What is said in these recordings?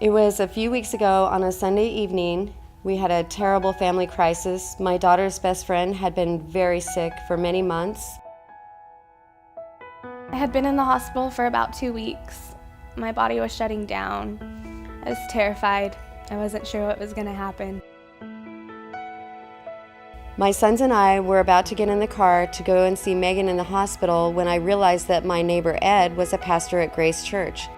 It was a few weeks ago on a Sunday evening. We had a terrible family crisis. My daughter's best friend had been very sick for many months. I had been in the hospital for about 2 weeks. My body was shutting down. I was terrified. I wasn't sure what was going to happen. My sons and I were about to get in the car to go and see Megan in the hospital when I realized that my neighbor Ed was a pastor at Grace Church.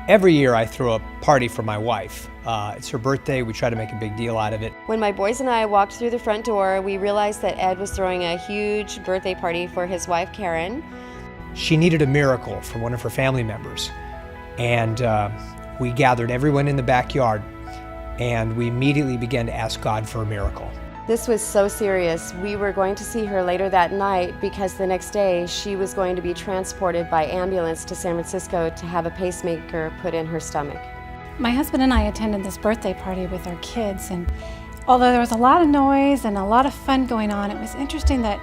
Every year I throw a party for my wife. It's her birthday. We try to make a big deal out of it. When my boys and I walked through the front door, we realized that Ed was throwing a huge birthday party for his wife, Karen. She needed a miracle from one of her family members. And we gathered everyone in the backyard, and we immediately began to ask God for a miracle. This was so serious. We were going to see her later that night because the next day she was going to be transported by ambulance to San Francisco to have a pacemaker put in her stomach. My husband and I attended this birthday party with our kids, and although there was a lot of noise and a lot of fun going on, it was interesting that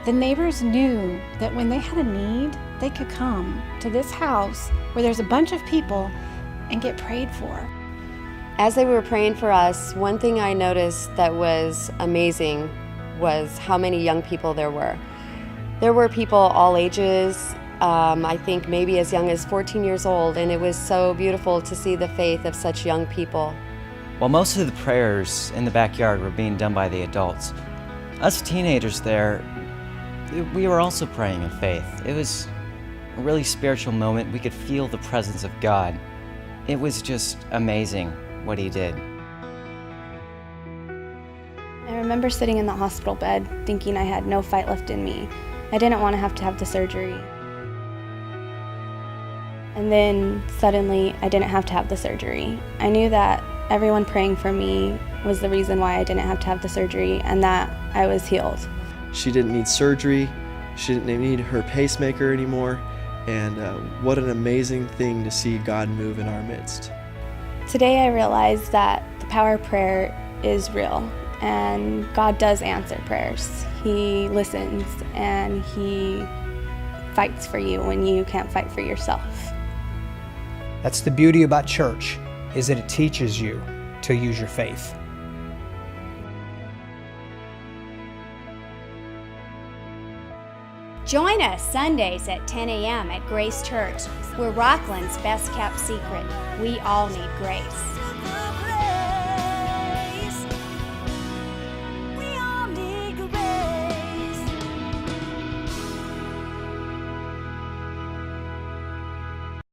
the neighbors knew that when they had a need, they could come to this house where there's a bunch of people and get prayed for. As they were praying for us, one thing I noticed that was amazing was how many young people there were. There were people all ages, I think maybe as young as 14 years old, and it was so beautiful to see the faith of such young people. While most of the prayers in the backyard were being done by the adults, us teenagers there, we were also praying in faith. It was a really spiritual moment. We could feel the presence of God. It was just amazing what he did. I remember sitting in the hospital bed thinking I had no fight left in me. I didn't want to have the surgery. And then suddenly I didn't have to have the surgery. I knew that everyone praying for me was the reason why I didn't have to have the surgery and that I was healed. She didn't need surgery. She didn't need her pacemaker anymore. And what an amazing thing to see God move in our midst. Today I realized that the power of prayer is real, and God does answer prayers. He listens and he fights for you when you can't fight for yourself. That's the beauty about church, is that it teaches you to use your faith. Join us Sundays at 10 a.m. at Grace Church. We're Rockland's best kept secret. We all need grace.